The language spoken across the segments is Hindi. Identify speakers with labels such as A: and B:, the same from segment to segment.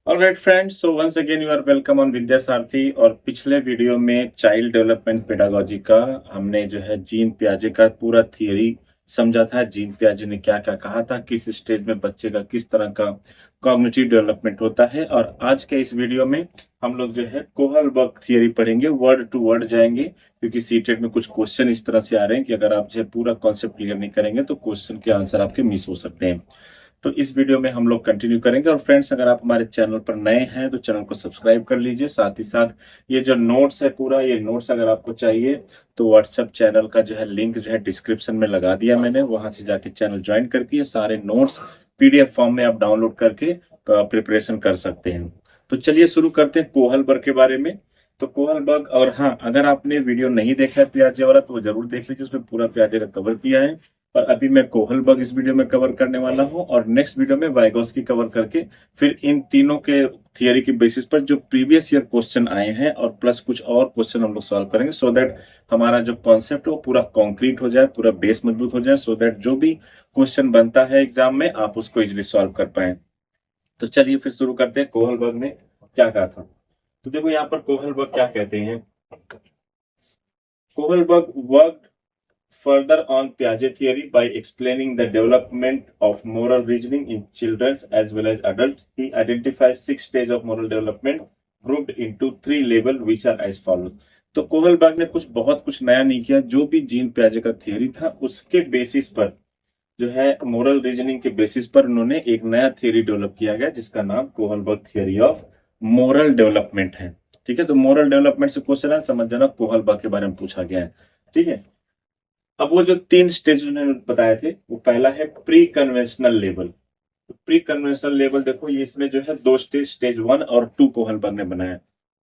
A: Alright friends, so once again you are welcome on Vidya Sarathi. और पिछले वीडियो में चाइल्ड डेवलपमेंट पेडागोजी का हमने जो है जीन पियाजे का पूरा थियरी समझा था। जीन पियाजे ने क्या क्या कहा था, किस स्टेज में बच्चे का किस तरह का कॉग्निटिव डेवलपमेंट होता है। और आज के इस वीडियो में हम लोग जो है कोहलबर्ग थियरी पढ़ेंगे, वर्ड टू वर्ड जाएंगे, क्योंकि सीटेट में कुछ क्वेश्चन इस तरह से आ रहे हैं कि अगर आप जो है पूरा कॉन्सेप्ट क्लियर नहीं करेंगे तो क्वेश्चन के आंसर आपके मिस हो सकते हैं। तो इस वीडियो में हम लोग कंटिन्यू करेंगे। और फ्रेंड्स, अगर आप हमारे चैनल पर नए हैं तो चैनल को सब्सक्राइब कर लीजिए। साथ ही साथ ये जो नोट्स है, पूरा ये नोट्स अगर आपको चाहिए तो व्हाट्सएप चैनल का जो है लिंक जो है डिस्क्रिप्शन में लगा दिया मैंने, वहां से जाके चैनल ज्वाइन करके ये सारे नोट्स पीडीएफ फॉर्म में आप डाउनलोड करके प्रिपरेशन कर सकते हैं। तो चलिए शुरू करते हैं कोहलबर्ग के बारे में। तो कोहलबर्ग, और हाँ, अगर आपने वीडियो नहीं देखा है पियाजे वाला तो वो जरूर देख लीजिए, उसमें पूरा पियाजे का कवर किया है। और अभी मैं कोहलबर्ग इस वीडियो में कवर करने वाला हूं, और नेक्स्ट वीडियो में वाइगोस्की कवर करके फिर इन तीनों के थियरी की बेसिस पर जो प्रीवियस ईयर क्वेश्चन आए हैं और प्लस कुछ और क्वेश्चन हम लोग सॉल्व करेंगे, सो दैट हमारा जो कॉन्सेप्ट है वो पूरा कॉन्क्रीट हो जाए, पूरा बेस मजबूत हो जाए, सो दैट जो भी क्वेश्चन बनता है एग्जाम में आप उसको इजिली सॉल्व कर पाए। तो चलिए फिर शुरू करते हैं कोहलबर्ग ने क्या कहा था। तो देखो यहाँ पर कोहलबर्ग क्या कहते हैं। Kohlberg work further on Piaget theory by explaining the development of moral reasoning in children as well as adults. He identifies 6 stages of moral development grouped into 3 levels which are as follows. तो कोहलबर्ग ने बहुत कुछ नया नहीं किया। जो भी जीन पियाजे का थियरी था उसके बेसिस पर जो है मोरल रीजनिंग के बेसिस पर उन्होंने एक नया थियरी डेवलप किया गया जिसका नाम Kohlberg theory of moral development है। ठीक है, तो मोरल डेवलपमेंट से क्वेश्चन है, समझ जाना कोहलबर्ग के बारे में पूछा गया है। ठीक है, अब वो जो 3 स्टेज उन्होंने बताए थे, वो पहला है प्री कन्वेंशनल लेवल। तो प्री कन्वेंशनल लेवल देखो, ये इसमें जो है 2 स्टेज, स्टेज 1 और 2 कोहलबर्ग ने बनाया।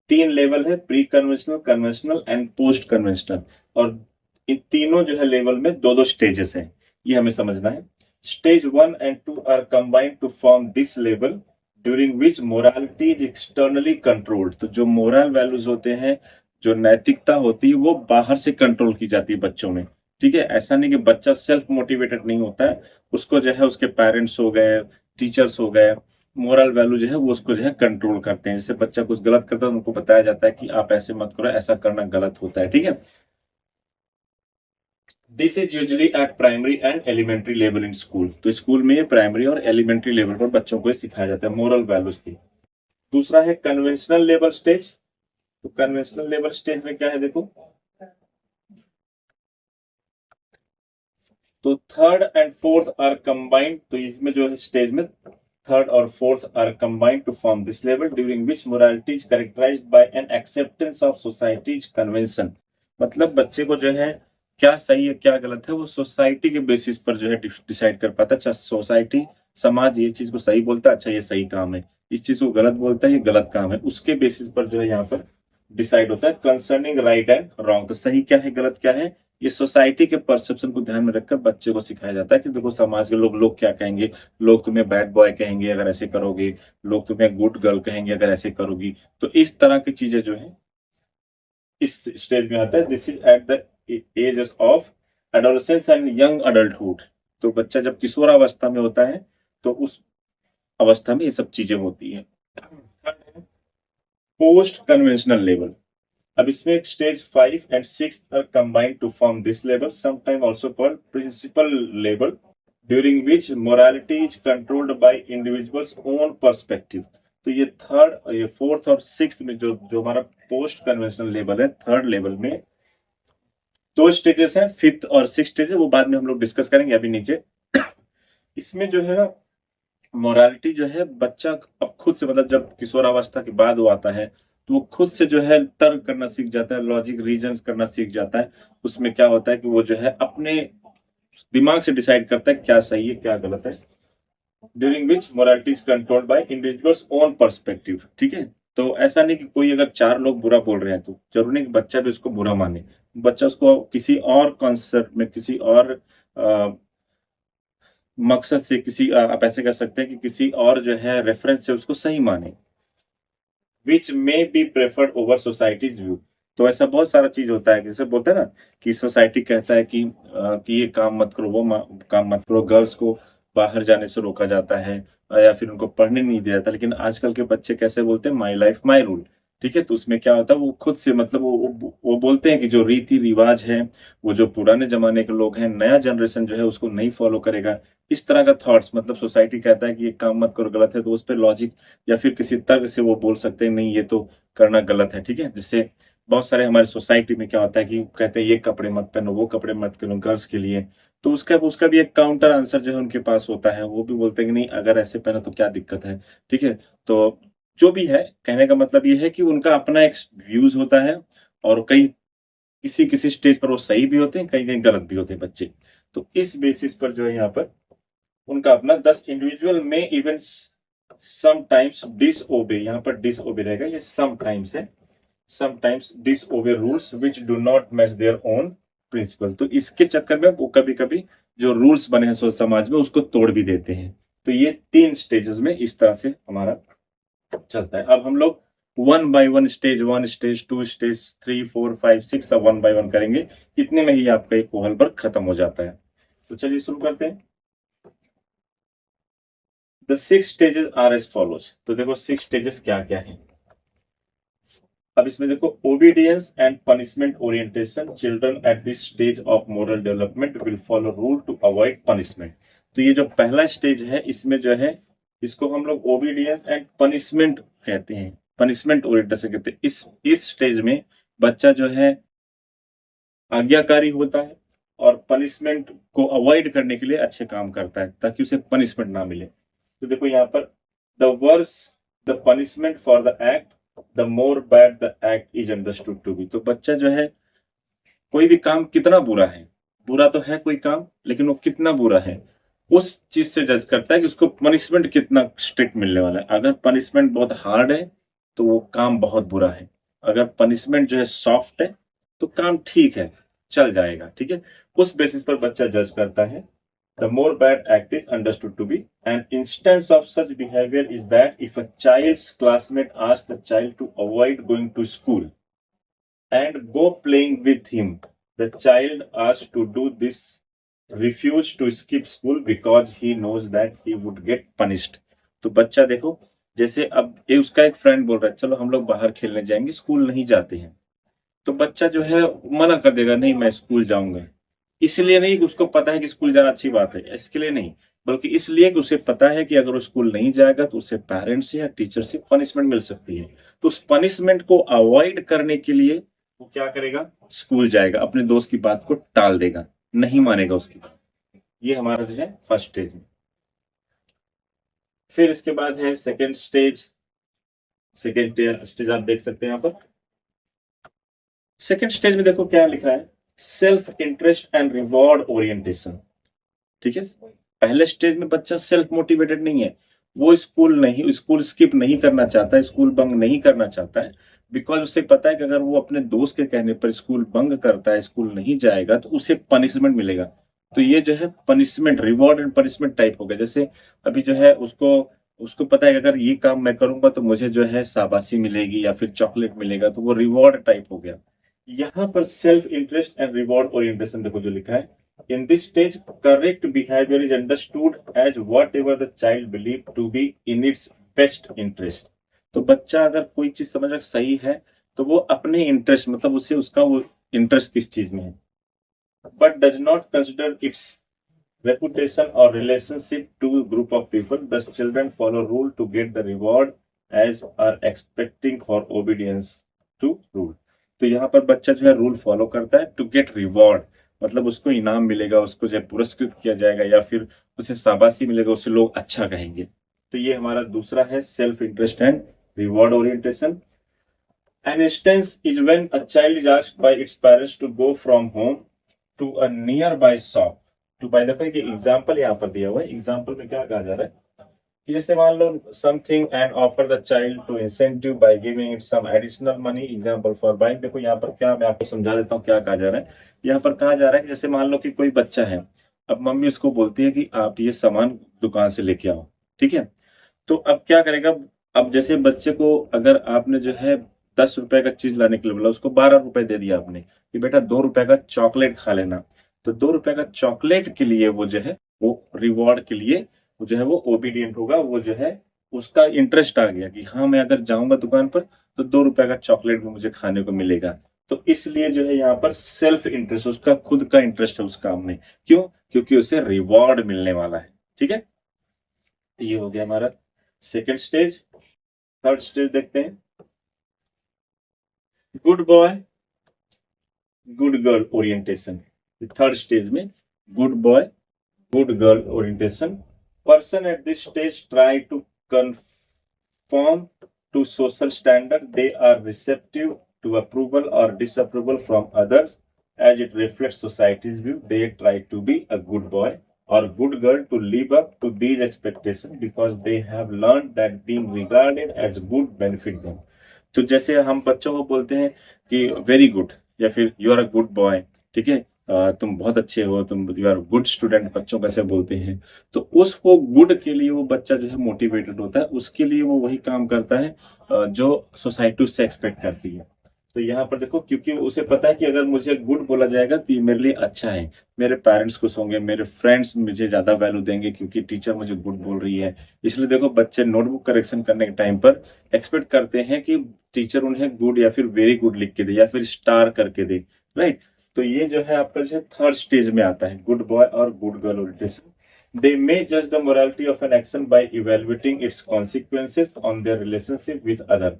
A: 3 लेवल है, pre conventional, conventional and post conventional. और इन तीनों जो है लेवल में 2-2 स्टेजेस हैं, ये हमें समझना है। Stage 1 and 2 are combined to form this level during which morality is externally controlled. तो जो मोरल वैल्यूज होते हैं, जो नैतिकता होती है, वो बाहर से कंट्रोल की जाती है बच्चों में। ठीक है, ऐसा नहीं कि बच्चा सेल्फ मोटिवेटेड नहीं होता है, उसको जो है उसके पेरेंट्स हो गए, टीचर्स हो गए, मोरल वैल्यू जो है वो उसको जो है कंट्रोल करते हैं। जैसे बच्चा कुछ गलत करता है उनको बताया जाता है कि आप ऐसे मत करो, ऐसा करना गलत होता है। ठीक है, this is usually at primary and elementary level in school. तो स्कूल में ये प्राइमरी और एलिमेंट्री लेवल पर बच्चों को सिखाया जाता है मोरल वैल्यूज की। दूसरा है कन्वेंशनल लेवल स्टेज। तो कन्वेंशनल लेवल स्टेज में क्या है देखो, तो third and fourth are combined. तो इसमें जो है स्टेज में थर्ड और फोर्थ are combined to form this level during which morality is characterized by an acceptance of society's convention. मतलब बच्चे को जो है क्या सही है क्या गलत है वो सोसाइटी के बेसिस पर जो है डिसाइड कर पाता है। अच्छा, सोसाइटी, समाज ये चीज को सही बोलता है, अच्छा ये सही काम है, इस चीज को गलत बोलता है, ये गलत काम है, उसके बेसिस पर जो है यहाँ पर डिसाइड होता है कंसर्निंग राइट एंड रॉन्ग। तो सही क्या है गलत क्या है, ये सोसाइटी के परसेप्शन को ध्यान में रखकर बच्चे को सिखाया जाता है कि देखो समाज के लोग क्या कहेंगे। लोग तुम्हें बैड बॉय कहेंगे अगर ऐसे करोगे, लोग तुम्हें गुड गर्ल कहेंगे अगर ऐसे करोगी। तो इस तरह की चीजें जो है इस स्टेज में आता है। This is at the age of adolescence and young adulthood. तो बच्चा जब किशोरावस्था में होता है तो उस अवस्था में ये सब चीजें होती है। Post conventional level. अब इसमें stage 5 and 6 are combined to form this level, sometime also called principle level, during which morality is controlled by individual's own perspective. तो ये थर्ड, ये फोर्थ और सिक्स्थ में जो जो हमारा पोस्ट कन्वेंशनल लेवल है, थर्ड लेवल में 2 स्टेजेस हैं, फिफ्थ और सिक्स स्टेज है, वो बाद में हम लोग डिस्कस करेंगे। अभी नीचे इसमें जो है ना मोरालिटी जो है बच्चा अब खुद से, मतलब जब किशोरावस्था के बाद वो आता है तो वो खुद से जो है तर्क करना सीख जाता है, लॉजिक रीजन करना सीख जाता है। उसमें क्या होता है कि वो जो है अपने दिमाग से डिसाइड करता है क्या सही है क्या गलत है। During which morality is controlled by individual's own perspective. ठीक है, तो ऐसा नहीं कि कोई अगर 4 लोग बुरा बोल रहे हैं तो जरूरी नहीं कि बच्चा भी उसको बुरा माने। बच्चा उसको किसी और कॉन्सेप्ट में, किसी और मकसद से, किसी आप ऐसे कह सकते हैं कि किसी और जो है रेफरेंस से उसको सही माने। Which may be preferred over society's view. तो ऐसा बहुत सारा चीज होता है, जैसे बोलते हैं ना कि सोसाइटी कहता है कि ये काम मत करो, वो काम मत करो, गर्ल्स को बाहर जाने से रोका जाता है, या फिर उनको पढ़ने नहीं दिया जाता। लेकिन आजकल के बच्चे कैसे बोलते हैं, माई लाइफ माई रूल। ठीक है, तो उसमें क्या होता है, वो खुद से मतलब वो बोलते हैं कि जो रीति रिवाज है, वो जो पुराने जमाने के लोग हैं, नया जनरेशन जो है उसको नहीं फॉलो करेगा। इस तरह का थॉट्स, मतलब सोसाइटी कहता है कि ये काम मत करो, गलत है, तो उस पर लॉजिक या फिर किसी तर्क से वो बोल सकते हैं नहीं ये तो करना गलत है। ठीक है, जैसे बहुत सारे हमारे सोसाइटी में क्या होता है कि कहते हैं ये कपड़े मत पहनो, वो कपड़े मत पहनो गर्ल्स के लिए, तो उसका भी एक काउंटर आंसर जो है उनके पास होता है। वो भी बोलते हैं कि नहीं अगर ऐसे पहना तो क्या दिक्कत है। ठीक है, तो जो भी है, कहने का मतलब ये है कि उनका अपना एक व्यूज होता है, और कई किसी किसी स्टेज पर वो सही भी होते हैं, कहीं कहीं गलत भी होते हैं बच्चे। तो इस बेसिस पर जो है यहाँ पर उनका अपना 10 इंडिविजुअल में इवन समटाइम्स डिसओबे, यहाँ पर डिसओबे रहेगा, ये समटाइम्स है, sometimes disobey rules which do not match their own principle. तो इसके चक्कर में वो कभी कभी जो रूल्स बने हैं समाज में उसको तोड़ भी देते हैं। तो ये 3 स्टेजेस में इस तरह से हमारा चलता है। अब हम लोग 1 बाय 1 स्टेज 1 स्टेज 2 स्टेज 3 4 5 6 सब 1 बाय 1 करेंगे। इतने में ही आपका एक कोहल वर्ग खत्म हो जाता है। तो चलिए शुरू करते हैं। The 6 stages are as follows. तो देखो 6 स्टेजेस क्या क्या है। अब इसमें देखो, obedience and punishment orientation, children at this stage of moral development will follow rule to avoid punishment. तो ये जो पहला स्टेज है इसमें जो है इसको हम लोग ओबीडियंस एंड पनिशमेंट कहते हैं, पनिशमेंट ओरिएंटेशन कहते हैं। इस स्टेज में बच्चा जो है आज्ञाकारी होता है और पनिशमेंट को अवॉइड करने के लिए अच्छे काम करता है ताकि उसे पनिशमेंट ना मिले। तो देखो यहाँ पर, the worse the punishment for the act the more bad the act is understood to be. तो बच्चा जो है कोई भी काम कितना बुरा है, बुरा तो है कोई काम, लेकिन वो कितना बुरा है उस चीज से जज करता है कि उसको पनिशमेंट कितना स्ट्रिक्ट मिलने वाला है। अगर पनिशमेंट बहुत हार्ड है तो वो काम बहुत बुरा है, अगर पनिशमेंट जो है सॉफ्ट है तो काम ठीक है, चल जाएगा। ठीक है, उस बेसिस पर बच्चा जज करता है। The more bad act is understood to be. An instance of such behavior is that if a child's classmate asks the child to avoid going to school and go playing with him, the child asked to do this refuse to skip school because he knows that he would get punished. तो बच्चा देखो, जैसे अब ये उसका एक फ्रेंड बोल रहा है चलो हम लोग बाहर खेलने जाएंगे, स्कूल नहीं जाते हैं, तो बच्चा जो है मना कर देगा, नहीं मैं स्कूल जाऊंगा। इसलिए नहीं कि उसको पता है कि स्कूल जाना अच्छी बात है, इसके लिए नहीं, बल्कि इसलिए कि उसे पता है कि अगर वो स्कूल नहीं जाएगा तो उसे पेरेंट्स से या टीचर से पनिशमेंट मिल सकती है। तो उस पनिशमेंट को अवॉइड करने के लिए वो क्या करेगा, स्कूल जाएगा, अपने दोस्त की बात को टाल देगा, नहीं मानेगा उसकी बात। ये हमारा जो है फर्स्ट स्टेज। फिर इसके बाद है सेकेंड स्टेज। सेकेंड स्टेज आप देख सकते हैं यहाँ पर। सेकेंड स्टेज में देखो क्या लिखा है, self interest and reward orientation. ठीक है, पहले स्टेज में बच्चा सेल्फ मोटिवेटेड नहीं है, वो स्कूल स्किप नहीं करना चाहता है, स्कूल बंक नहीं करना चाहता है, बिकॉज उसे पता है कि अगर वो अपने दोस्त के कहने पर स्कूल बंक करता है, स्कूल नहीं जाएगा तो उसे पनिशमेंट मिलेगा। तो ये जो है punishment, reward and punishment type हो गया। जैसे अभी जो है उसको उसको पता है कि अगर ये काम मैं करूंगा तो मुझे जो है शाबाशी मिलेगी या फिर चॉकलेट मिलेगा, तो वो रिवॉर्ड टाइप हो गया। यहाँ पर self interest and reward orientation देखो जो लिखा है, in this stage correct behaviour is understood as whatever the child believe to be in its best interest. तो बच्चा अगर कोई चीज समझ सही है तो वो अपने इंटरेस्ट, मतलब उसे उसका वो इंटरेस्ट किस चीज में है, but does not consider it's reputation or relationship to a group of people. Thus children follow rule to get the reward as are expecting for obedience to rule. तो यहाँ पर बच्चा जो है रूल फॉलो करता है टू गेट रिवॉर्ड, मतलब उसको इनाम मिलेगा, उसको जो पुरस्कृत किया जाएगा या फिर उसे शाबाशी मिलेगा, उसे लोग अच्छा कहेंगे। तो ये हमारा दूसरा है self interest and reward orientation. An instance is when a child is asked by its parents to go from home to a nearby shop. तो बाय द वे ये एग्जांपल यहाँ पर दिया हुआ है। एग्जांपल में क्या कहा जा रहा है कि जैसे मान लो something and offer the child to incentive by giving it some additional money, example for buying. देखो यहाँ पर क्या, मैं आपको समझा देता हूँ क्या कहा जा रहा है। यहाँ पर कहा जा रहा है कि जैसे मान लो कि कोई बच्चा है, अब मम्मी उसको बोलती है कि आप ये सामान दुकान से लेके आओ, ठीक है, तो अब क्या करेगा, अब जैसे बच्चे को अगर आपने जो है 10 रुपए का चीज लाने के लिए बोला, उसको 12 रुपए दे दिया आपने कि बेटा 2 रुपए का चॉकलेट खा लेना, तो 2 रुपए का चॉकलेट के लिए वो जो है वो रिवॉर्ड के लिए वो जो है वो ओबीडियंट होगा, वो जो है उसका इंटरेस्ट आ गया कि हाँ मैं अगर जाऊंगा दुकान पर तो 2 रुपए का चॉकलेट भी मुझे खाने को मिलेगा। तो इसलिए जो है यहाँ पर सेल्फ इंटरेस्ट, उसका खुद का इंटरेस्ट है उस काम में। क्यों? क्योंकि उसे रिवॉर्ड मिलने वाला है। ठीक है, तो ये हो गया हमारा सेकेंड स्टेज। थर्ड स्टेज देखते हैं, good boy good girl orientation. Third stage में good boy good girl orientation. Person at this stage try to conform to social standard. They are receptive to approval or disapproval from others as it reflects society's view. They try to be a good boy or good girl to live up to these expectations because they have learned that being regarded as good benefit them. तो जैसे हम बच्चों को बोलते हैं कि वेरी गुड या फिर you are a good boy, ठीक है, तुम बहुत अच्छे हो, तुम यू आर गुड स्टूडेंट, बच्चों कैसे बोलते हैं। तो उस वो गुड के लिए वो बच्चा जो है मोटिवेटेड होता है, उसके लिए वो वही काम करता है जो सोसाइटी उससे एक्सपेक्ट करती है। तो यहाँ पर देखो, क्योंकि उसे पता है कि अगर मुझे गुड बोला जाएगा तो ये मेरे लिए अच्छा है, मेरे पेरेंट्स खुश होंगे, मेरे फ्रेंड्स मुझे ज्यादा वैल्यू देंगे क्योंकि टीचर मुझे गुड बोल रही है। इसलिए देखो बच्चे नोटबुक करेक्शन करने के टाइम पर एक्सपेक्ट करते हैं कि टीचर उन्हें गुड या फिर वेरी गुड लिख के दे या फिर स्टार करके दे, राइट। तो ये जो है आपका जो है थर्ड स्टेज में आता है, गुड बॉय और गुड गर्ल ओरिएंटेशन। दे मे जज the morality of an action by evaluating it's consequences on their relationship with other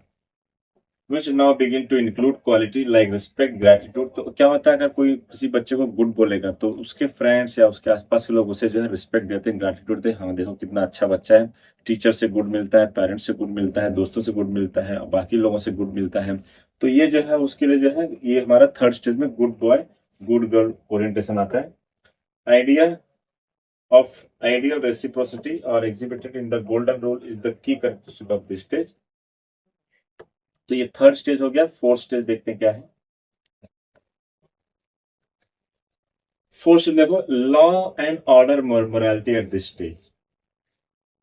A: which now begin to include quality like respect, gratitude। तो क्या होता है, अगर कोई किसी बच्चे को गुड बोलेगा तो उसके फ्रेंड्स या उसके आसपास के लोग उसे जो है रिस्पेक्ट देते हैं, ग्रेटिट्यूड देते हैं, हाँ देखो कितना अच्छा बच्चा है, टीचर से गुड मिलता है, पेरेंट्स से गुड मिलता है, दोस्तों से गुड मिलता है, बाकी लोगों से गुड मिलता है। तो ये जो है उसके लिए जो है ये हमारा थर्ड स्टेज में good boy good girl orientation आता है। Idea of ideal reciprocity or exhibited in the golden rule is the key characteristic of this stage। तो ये थर्ड स्टेज हो गया। फोर्थ स्टेज देखते हैं क्या है। फोर्थ स्टेज देखो, law and order morality eight this stage.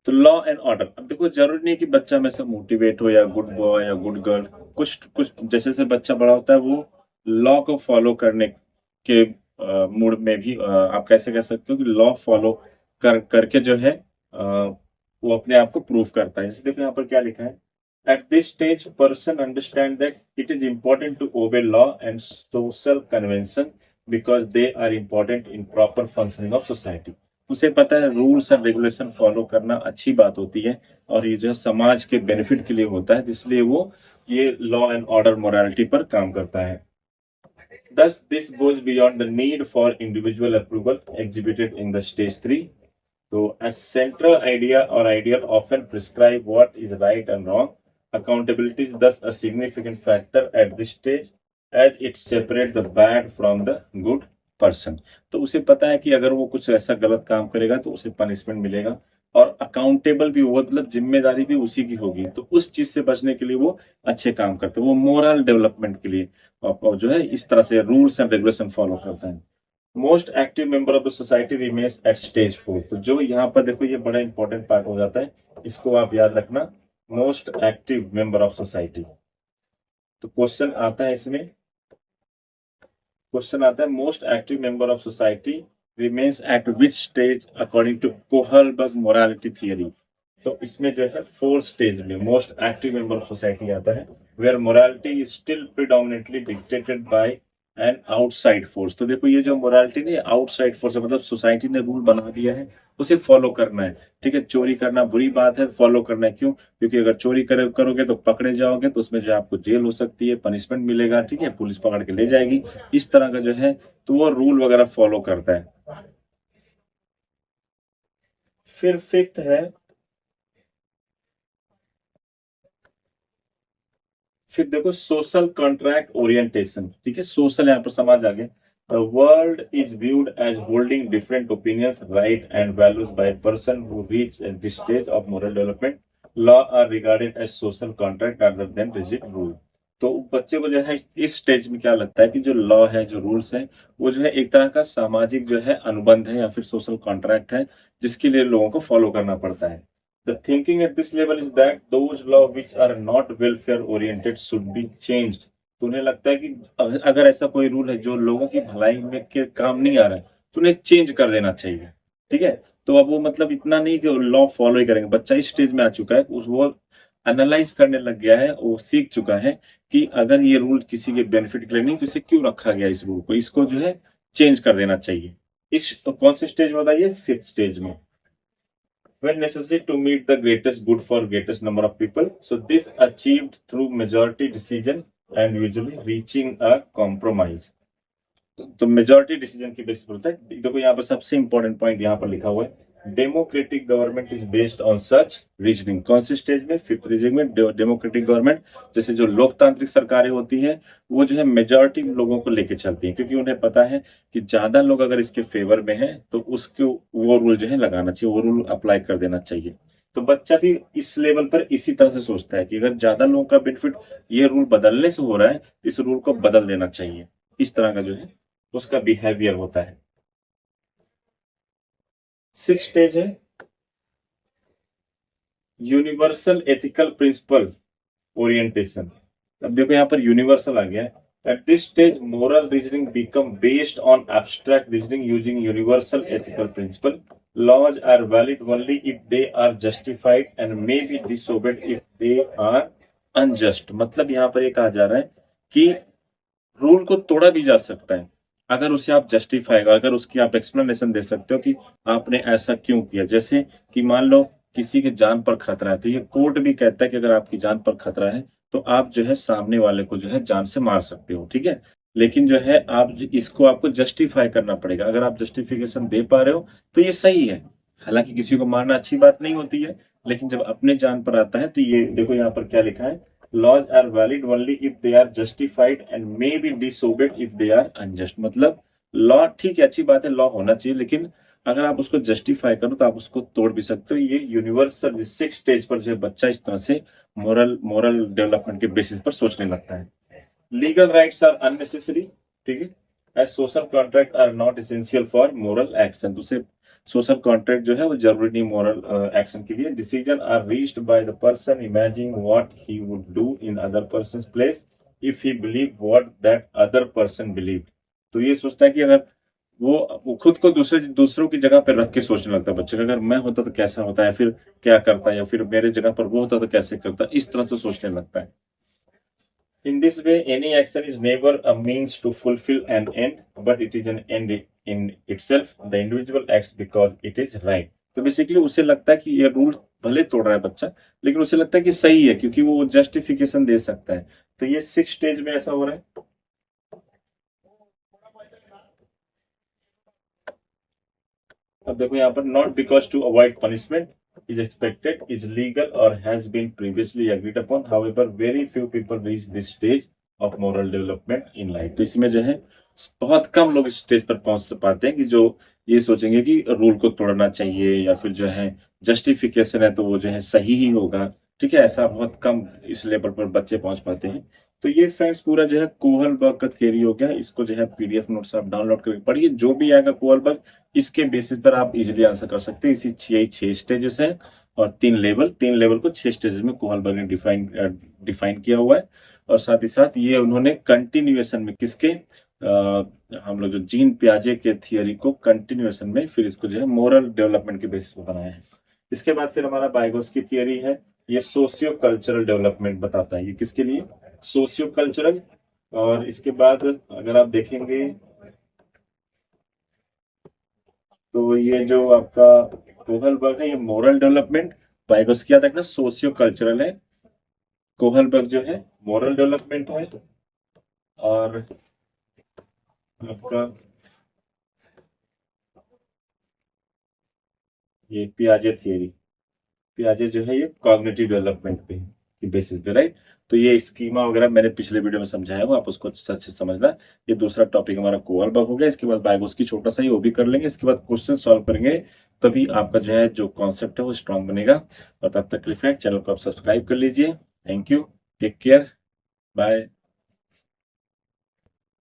A: तो लॉ एंड ऑर्डर, अब देखो जरूरी नहीं कि बच्चा में से मोटिवेट हो या गुड बॉय या गुड गर्ल, कुछ कुछ जैसे जैसे बच्चा बड़ा होता है वो लॉ को फॉलो करने के मूड में भी आप कैसे कह सकते हो कि लॉ फॉलो करके जो है वो अपने आप को प्रूव करता है। जैसे देखो यहाँ पर क्या लिखा है, at this stage person understand that it is important to obey law and social convention because they are important in proper functioning of society. उसे पता है रूल्स एंड रेगुलेशन फॉलो करना अच्छी बात होती है और ये जो है समाज के बेनिफिट के लिए होता है, इसलिए वो ये लॉ एंड ऑर्डर मोरालिटी पर काम करता है। Thus, this goes beyond the need for individual approval exhibited in the stage 3. So, a central idea or ideal often prescribe what is right and wrong. Accountability is thus a significant factor at this stage as it separates the bad from the good person। तो उसे पता है कि अगर वो कुछ ऐसा गलत काम करेगा तो उसे पनिशमेंट मिलेगा और अकाउंटेबल भी वो, मतलब जिम्मेदारी भी उसी की होगी। तो उस चीज से बचने के लिए वो अच्छे काम करते हैं, वो मोरल डेवलपमेंट के लिए और जो है इस तरह से रूल्स एंड रेगुलेशन फॉलो करता है। Most active member of the society remains at stage 4। तो जो यहाँ पर देखो ये बड़ा इंपॉर्टेंट पार्ट हो जाता है, इसको आप याद रखना, most active member of society. तो क्वेश्चन आता है इसमें, क्वेश्चन आता है most active member of society remains at which stage according to Kohlberg morality theory. तो इसमें जो है फोर्थ स्टेज में most active member of society आता है, where morality is still predominantly dictated by an outside force. तो देखो ये जो मोरालिटी नहीं, आउटसाइड फोर्स है, मतलब सोसाइटी ने रूल बना दिया है उसे फॉलो करना है। ठीक है, चोरी करना बुरी बात है, फॉलो करना है। क्यों? क्योंकि अगर चोरी करोगे तो पकड़े जाओगे, तो उसमें जो आपको जेल हो सकती है, पनिशमेंट मिलेगा, ठीक है, पुलिस पकड़ के ले जाएगी, इस तरह का जो है तो वो रूल वगैरह फॉलो करता है। फिर फिफ्थ है, फिर देखो सोशल कॉन्ट्रैक्ट ओरिएंटेशन। ठीक है, सोशल यहाँ पर समाज आ गया। The world is viewed as holding different opinions, right and values by a person who reach at this stage of moral development. Law are regarded as social contract rather than rigid rule। तो बच्चे को जो है इस स्टेज में क्या लगता है कि जो लॉ है, जो रूल्स है, वो जो है एक तरह का सामाजिक जो है अनुबंध है या फिर सोशल कॉन्ट्रैक्ट है, जिसके लिए लोगों को फॉलो करना पड़ता है। The thinking at this level is that those laws which are not welfare oriented should be changed। तो उन्हें लगता है कि अगर ऐसा कोई रूल है जो लोगों की भलाई में के काम नहीं आ रहा है तो उन्हें चेंज कर देना चाहिए। ठीक है, तो अब वो मतलब इतना नहीं कि लॉ फॉलो ही करेंगे, बच्चा इस स्टेज में आ चुका है, उस वो एनालाइज करने लग गया है, वो सीख चुका है कि अगर ये रूल किसी के बेनिफिट के लिए नहीं तो इसे क्यों रखा गया, इस रूल को, इसको जो है चेंज कर देना चाहिए। इस तो कौन से स्टेज में बताइए, फिफ्थ स्टेज में। when necessary to meet the greatest good for greatest number of people, so this achieved through majority decision and usually reaching a compromise। तो मेजोरिटी डिसीजन की बेसिस पर होता है। देखो यहाँ पर सबसे इंपॉर्टेंट पॉइंट यहाँ पर लिखा हुआ है, democratic government is based on such reasoning. कौन से स्टेज में, फिफ्थ रीजनिंग में। डेमोक्रेटिक गवर्नमेंट, जैसे जो लोकतांत्रिक सरकारें होती हैं वो जो है मेजोरिटी लोगों को लेके चलती है, क्योंकि उन्हें पता है कि ज्यादा लोग अगर इसके फेवर में है तो उसको वो रूल जो है लगाना चाहिए, वो रूल अप्लाई कर देना चाहिए। तो बच्चा भी इस लेवल पर इसी तरह से सोचता है कि अगर ज्यादा लोगों का बेनिफिट ये रूल बदलने से हो रहा है, इस रूल को बदल देना चाहिए। इस तरह का जो है उसका बिहेवियर होता है। सिक्स स्टेज है यूनिवर्सल एथिकल प्रिंसिपल ओरिएंटेशन। अब देखो यहाँ पर यूनिवर्सल आ गया है। At this stage moral reasoning become based on abstract reasoning using universal ethical principle. Laws are valid only if they are justified and may be disobeyed if they are unjust. मतलब यहाँ पर ये कहा जा रहा है कि रूल को तोड़ा भी जा सकता है अगर उसे आप जस्टिफाई, अगर उसकी आप एक्सप्लेनेशन दे सकते हो कि आपने ऐसा क्यों किया। जैसे कि मान लो किसी के जान पर खतरा है, तो ये कोर्ट भी कहता है कि अगर आपकी जान पर खतरा है तो आप जो है सामने वाले को जो है जान से मार सकते हो, ठीक है। लेकिन जो है आप इसको आपको जस्टिफाई करना पड़ेगा। अगर आप जस्टिफिकेशन दे पा रहे हो तो ये सही है। हालांकि किसी को मारना अच्छी बात नहीं होती है, लेकिन जब अपने जान पर आता है तो ये देखो यहाँ पर क्या लिखा है, laws are valid only if they are justified and may be disobeyed if they are unjust। मतलब लॉ ठीक है, अच्छी बात है, लॉ होना चाहिए, लेकिन अगर आप उसको जस्टिफाई करो तो आप उसको तोड़ भी सकते हो। ये यूनिवर्सल सिक्स स्टेज पर जो है बच्चा इस तरह से मोरल मोरल डेवलपमेंट के बेसिस पर सोचने लगता है। लीगल राइट्स आर अननेसेसरी, ठीक है, as social contract are not essential for moral action. दूसरे सोशल कॉन्ट्रैक्ट जो है वो जरूरी नहीं मोरल एक्शन के लिए। Decision are reached by the person imagining what he would do in other person place if he believe what that other person believe. तो ये सोचता है कि अगर वो खुद को दूसरों की जगह पर रख के सोचने लगता है बच्चे का, अगर मैं होता तो कैसा होता, या फिर क्या करता, या फिर मेरे जगह पर वो होता तो कैसे करता, इस तरह से सोचने लगता है। In this way, any action is never a means to fulfill an end, but it is an end in itself. The individual acts because it is right। तो बेसिकली उसे लगता है कि ये रूल भले तोड़ रहा है बच्चा, लेकिन उसे लगता है कि सही है क्योंकि वो जस्टिफिकेशन दे सकता है। तो ये सिक्स स्टेज में ऐसा हो रहा है। अब देखो यहाँ पर not because to avoid punishment is expected, is legal or has been previously agreed upon. However, very few people reach this stage of moral development in life। तो इसमें जो है बहुत कम लोग इस स्टेज पर पहुंच पाते हैं कि जो ये सोचेंगे कि रूल को तोड़ना चाहिए या फिर जो है जस्टिफिकेशन है तो वो जो है सही ही होगा, ठीक है। ऐसा बहुत कम इस लेवल पर बच्चे पहुंच पाते हैं। तो ये फ्रेंड्स पूरा जो है कोहलबर्ग का थियरी हो गया। इसको जो है पीडीएफ नोट्स आप डाउनलोड करके पढ़िए, जो भी आएगा कोहलबर्ग इसके बेसिस पर आप इजीली आंसर कर सकते हैं। इसी छह स्टेजेस है और तीन लेवल को छह स्टेजेस में कोहलबर्ग ने डिफाइन किया हुआ है। और साथ ही साथ ये उन्होंने कंटिन्यूएशन में किसके हम लोग जो जीन पियाजे के थियरी को कंटिन्यूएशन में फिर इसको जो है मोरल डेवलपमेंट के बेसिस पर बनाया है। इसके बाद फिर हमारा बाइगोस्की थियरी है, ये सोशियो कल्चरल डेवलपमेंट बताता है। ये किसके लिए, सोशियो कल्चरल। और इसके बाद अगर आप देखेंगे तो ये जो आपका कोहलबर्ग है ये मोरल डेवलपमेंट, बाइगोस्की तक ना सोशियो कल्चरल है, कोहलबर्ग जो है मोरल डेवलपमेंट है। और आपका ये पियाजे थियरी, पियाजे जो है ये कॉग्निटिव डेवलपमेंट पे की बेसिस पे, राइट। तो ये स्कीमा वगैरह मैंने पिछले वीडियो में समझाया हुआ, आप उसको सच से समझना। ये दूसरा टॉपिक हमारा कोहलबर्ग हो गया। इसके बाद बाइगोस्की छोटा सा ही वो भी कर लेंगे। इसके बाद क्वेश्चन सॉल्व करेंगे, तभी आपका जो है जो कॉन्सेप्ट है वो स्ट्रांग बनेगा। और तब तक के लिए फ्रेंड चैनल को आप सब्सक्राइब कर लीजिए। Thank you, take care, bye.